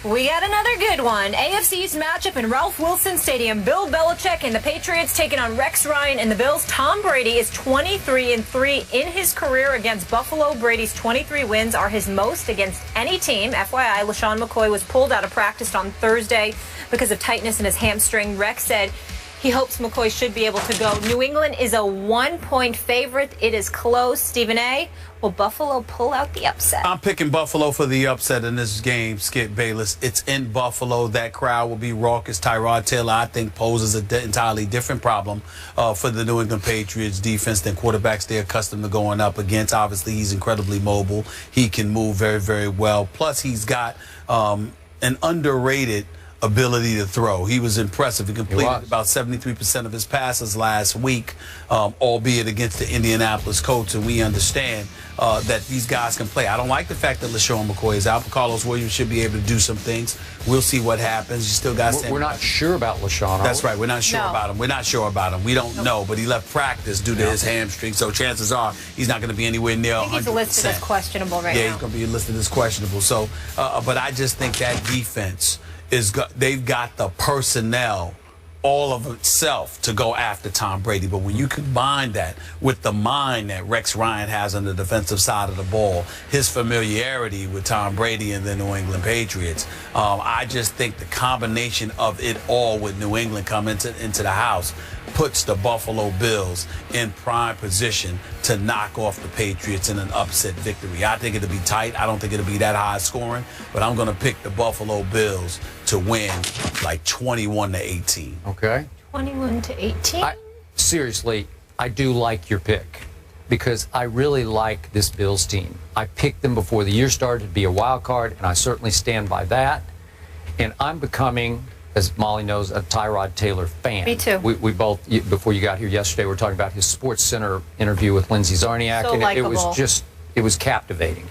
We got another good one. AFC East matchup in Ralph Wilson Stadium. Bill Belichick and the Patriots taking on Rex Ryan and the Bills. Tom Brady is 23-3 in his career against Buffalo. Brady's 23 wins are his most against any team. FYI, LaShawn McCoy was pulled out of practice on Thursday because of tightness in his hamstring. Rex said he hopes McCoy should be able to go. New England is a 1-point favorite. It is close. Stephen A., will Buffalo pull out the upset? I'm picking Buffalo for the upset in this game, Skip Bayless. It's in Buffalo. That crowd will be raucous. Tyrod Taylor, I think, poses an entirely different problem for the New England Patriots defense than quarterbacks they're accustomed to going up against. Obviously, he's incredibly mobile. He can move very, very well. Plus, he's got an underrated ability to throw. He was impressive. He completed about 73% of his passes last week, albeit against the Indianapolis Colts, and we understand that these guys can play. I don't like the fact that LaShawn McCoy is out. Carlos Williams should be able to do some things. We'll see what happens. You still got We're not sure about LaShawn. That's right. We're not sure about him. We're not sure about him. We don't know, but he left practice due to his hamstring, so chances are he's not going to be anywhere near 100%. He's listed as questionable right now. Yeah, he's going to be listed as questionable. So, but I just think that defense they've got the personnel all of itself to go after Tom Brady. But when you combine that with the mind that Rex Ryan has on the defensive side of the ball, his familiarity with Tom Brady and the New England Patriots, I just think the combination of it all with New England coming into the house puts the Buffalo Bills in prime position to knock off the Patriots in an upset victory. I think it'll be tight. I don't think it'll be that high scoring, but I'm going to pick the Buffalo Bills to win like 21-18. Okay. 21-18? Seriously, I do like your pick because I really like this Bills team. I picked them before the year started to be a wild card, and I certainly stand by that. And I'm becoming, as Molly knows, a Tyrod Taylor fan. Me too. We both, before you got here yesterday, we were talking about his Sports Center interview with Lindsey Zarniak, so and likable. it was captivating.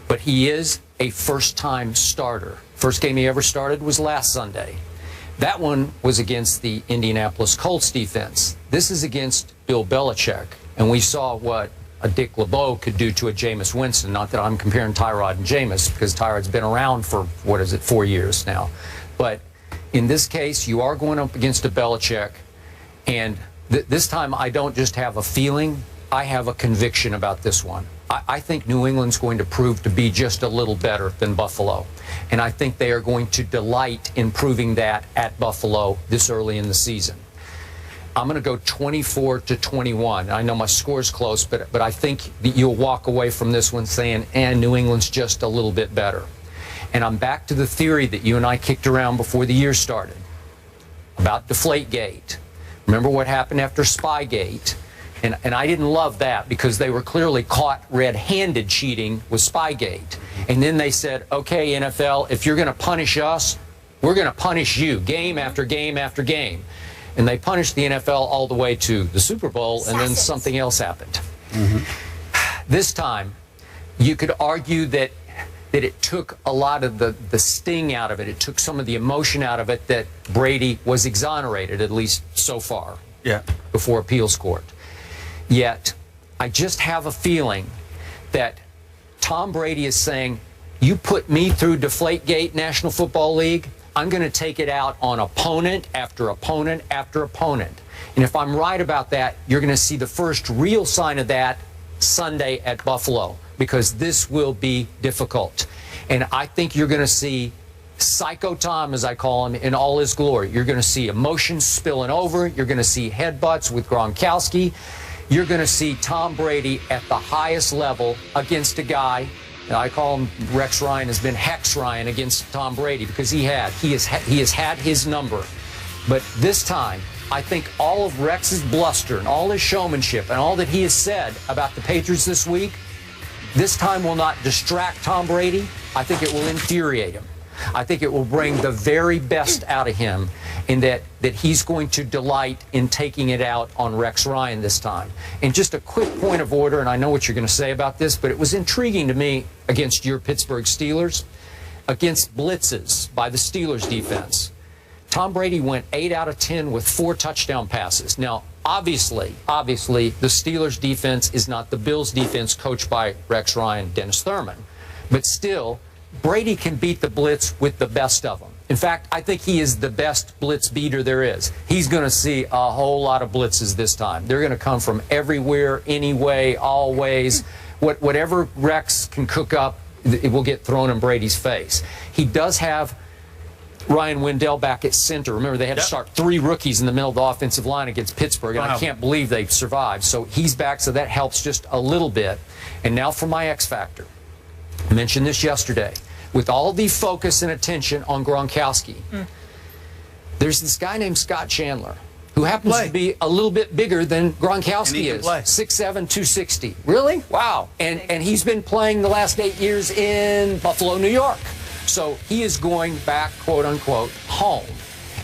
But he is a first-time starter. First game he ever started was last Sunday. That one was against the Indianapolis Colts defense. This is against Bill Belichick, and we saw what a Dick LeBeau could do to a Jameis Winston. Not that I'm comparing Tyrod and Jameis, because Tyrod's been around for, 4 years now. But in this case, you are going up against a Belichick, and this time I don't just have a feeling, I have a conviction about this one. I think New England's going to prove to be just a little better than Buffalo, and I think they are going to delight in proving that at Buffalo this early in the season. I'm going to go 24-21. I know my score's close, but I think that you'll walk away from this one saying, and New England's just a little bit better. And I'm back to the theory that you and I kicked around before the year started about Deflategate. Remember what happened after Spygate? And I didn't love that because they were clearly caught red-handed cheating with Spygate. And then they said, okay, NFL, if you're going to punish us, we're going to punish you game after game after game. And they punished the NFL all the way to the Super Bowl, and then something else happened. This time, you could argue that it took a lot of the sting out of it. It took some of the emotion out of it that Brady was exonerated, at least so far, before appeals court. Yet, I just have a feeling that Tom Brady is saying, you put me through Deflategate, National Football League, I'm going to take it out on opponent after opponent after opponent. And if I'm right about that, you're going to see the first real sign of that Sunday at Buffalo, because this will be difficult. And I think you're going to see Psycho Tom, as I call him, in all his glory. You're going to see emotions spilling over. You're going to see headbutts with Gronkowski. You're going to see Tom Brady at the highest level against a guy, and I call him Rex Ryan, has been Hex Ryan against Tom Brady, because he has had his number. But this time, I think all of Rex's bluster and all his showmanship and all that he has said about the Patriots this week, this time will not distract Tom Brady. I think it will infuriate him. I think it will bring the very best out of him, in that he's going to delight in taking it out on Rex Ryan this time. And just a quick point of order, and I know what you're going to say about this, but it was intriguing to me against your Pittsburgh Steelers, against blitzes by the Steelers defense. Tom Brady went 8 out of 10 with 4 touchdown passes. Now, obviously, the Steelers defense is not the Bills defense coached by Rex Ryan, Dennis Thurman. But still, Brady can beat the blitz with the best of them. In fact, I think he is the best blitz beater there is. He's going to see a whole lot of blitzes this time. They're going to come from everywhere, anyway, all ways. Whatever Rex can cook up, it will get thrown in Brady's face. He does have Ryan Wendell back at center. Remember, they had to start 3 rookies in the middle of the offensive line against Pittsburgh, and I can't believe they survived. So he's back, so that helps just a little bit. And now for my X factor. I mentioned this yesterday. With all the focus and attention on Gronkowski, there's this guy named Scott Chandler, who happens to be a little bit bigger than Gronkowski is. 6'7", 260. Really? Wow. And he's been playing the last 8 years in Buffalo, New York. So he is going back, quote unquote, home.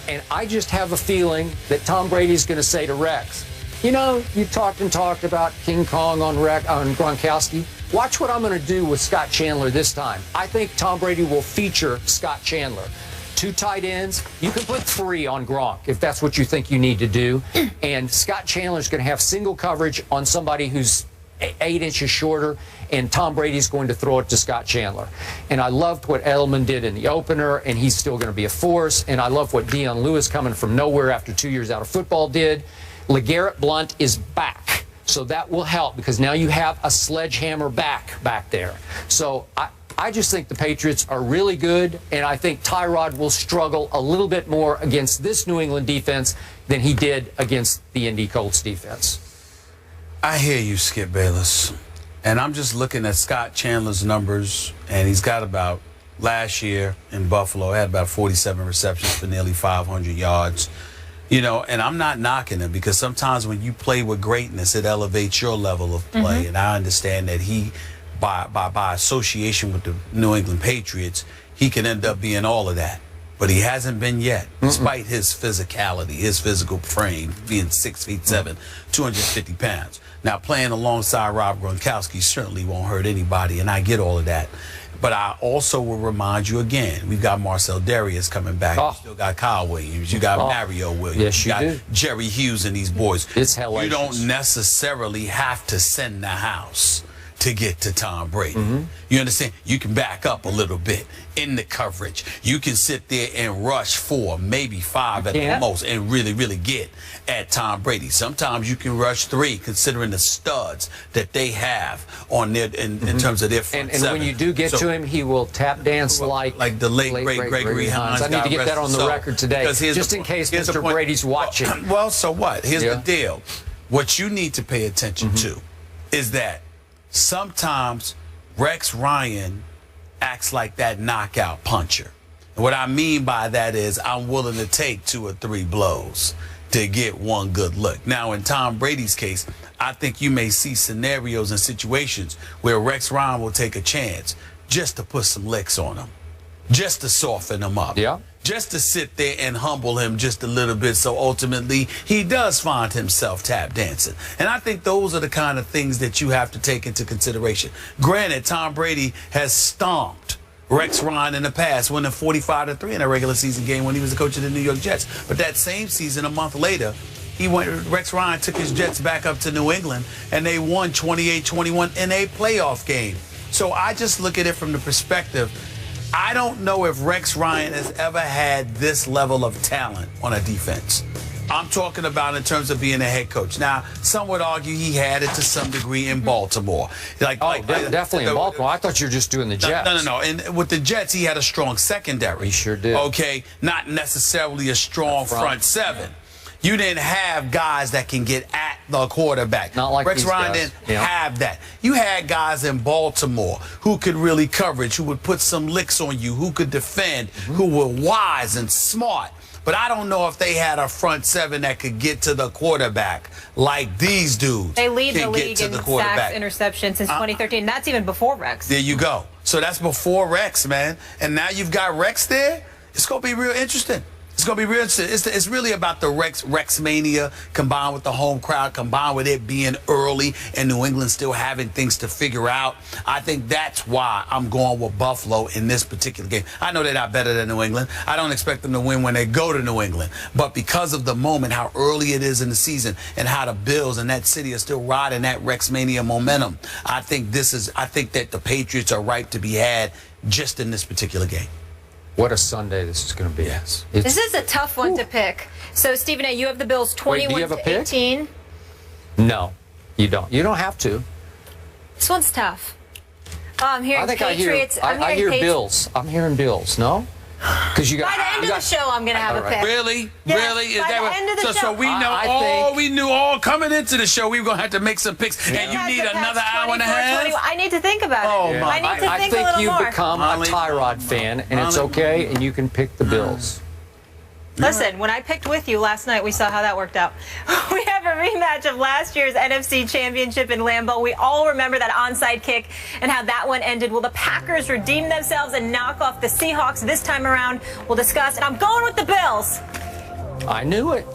And I just have a feeling that Tom Brady's going to say to Rex, you know, you talked about King Kong on Gronkowski. Watch what I'm going to do with Scott Chandler this time. I think Tom Brady will feature Scott Chandler. 2 tight ends. You can put 3 on Gronk if that's what you think you need to do. And Scott Chandler's going to have single coverage on somebody who's 8 inches shorter, and Tom Brady's going to throw it to Scott Chandler. And I loved what Edelman did in the opener, and he's still going to be a force. And I love what Dion Lewis, coming from nowhere after 2 years out of football, did. LeGarrette Blount is back. So that will help, because now you have a sledgehammer back there. So I just think the Patriots are really good, and I think Tyrod will struggle a little bit more against this New England defense than he did against the Indy Colts defense. I hear you, Skip Bayless. And I'm just looking at Scott Chandler's numbers, and he's got about, last year in Buffalo, had about 47 receptions for nearly 500 yards. You know, and I'm not knocking him, because sometimes when you play with greatness, it elevates your level of play. And I understand that he, by association with the New England Patriots, he can end up being all of that. But he hasn't been yet, despite his physicality, his physical frame, being 6'7", 250 pounds. Now, playing alongside Rob Gronkowski certainly won't hurt anybody, and I get all of that. But I also will remind you again, we've got Marcel Darius coming back. You still got Kyle Williams. You got Mario Williams. Yes, you got do. Jerry Hughes and these boys. It's hellacious. You don't necessarily have to send the house to get to Tom Brady. You understand? You can back up a little bit in the coverage. You can sit there and rush 4, maybe 5 at the most, and really, really get at Tom Brady. Sometimes you can rush 3, considering the studs that they have on their in terms of their front and seven. when you do get to him, he will tap dance like the late great Gregory Hines. I need to get that on the record today, just in case Mr. Brady's watching. Well, so what? Here's the deal. What you need to pay attention to is that sometimes Rex Ryan acts like that knockout puncher. And what I mean by that is, I'm willing to take 2 or 3 blows to get one good look. Now, in Tom Brady's case, I think you may see scenarios and situations where Rex Ryan will take a chance just to put some licks on him, just to soften him up. Just to sit there and humble him just a little bit, so ultimately he does find himself tap dancing. And I think those are the kind of things that you have to take into consideration. Granted, Tom Brady has stomped Rex Ryan in the past, winning 45-3 in a regular season game when he was the coach of the New York Jets. But that same season, a month later, Rex Ryan took his Jets back up to New England, and they won 28-21 in a playoff game. So I just look at it from the perspective, I don't know if Rex Ryan has ever had this level of talent on a defense. I'm talking about in terms of being a head coach. Now, some would argue he had it to some degree in Baltimore. Definitely in Baltimore. I thought you were just doing the Jets. No. And with the Jets, he had a strong secondary. He sure did. Okay, not necessarily a strong front seven. You didn't have guys that can get at the quarterback. Not like Rex Ryan didn't have that. You had guys in Baltimore who could really coverage, who would put some licks on you, who could defend, who were wise and smart. But I don't know if they had a front seven that could get to the quarterback like these dudes. They lead the league in sacks, interceptions since 2013. That's even before Rex. There you go. So that's before Rex, man. And now you've got Rex there. It's going to be real interesting. It's going to be real interesting. It's really about the Rex mania combined with the home crowd, combined with it being early and New England still having things to figure out. I think that's why I'm going with Buffalo in this particular game. I know they're not better than New England. I don't expect them to win when they go to New England. But because of the moment, how early it is in the season, and how the Bills and that city are still riding that Rex mania momentum, I think that the Patriots are ripe to be had just in this particular game. What a Sunday this is going to be. Yes. This is a tough one to pick. So, Stephen A., you have the Bills 21 to 18. No, you don't. You don't have to. This one's tough. I'm hearing I think Patriots. I hear Bills. I'm hearing Bills. No? Because you got. By the end of the show, I'm going to have a pick. Really? Yes, Really? Is by that the end of the show. So we know we knew all coming into the show we were going to have to make some picks, and you need another hour and a half? I need to think about it. Oh, my. I need to think a little you've more. become a Tyrod fan, and it's okay, and you can pick the Bills. Listen, when I picked with you last night, we saw how that worked out. We have a rematch of last year's NFC Championship in Lambeau. We all remember that onside kick and how that one ended. Will the Packers redeem themselves and knock off the Seahawks this time around? We'll discuss, and I'm going with the Bills. I knew it.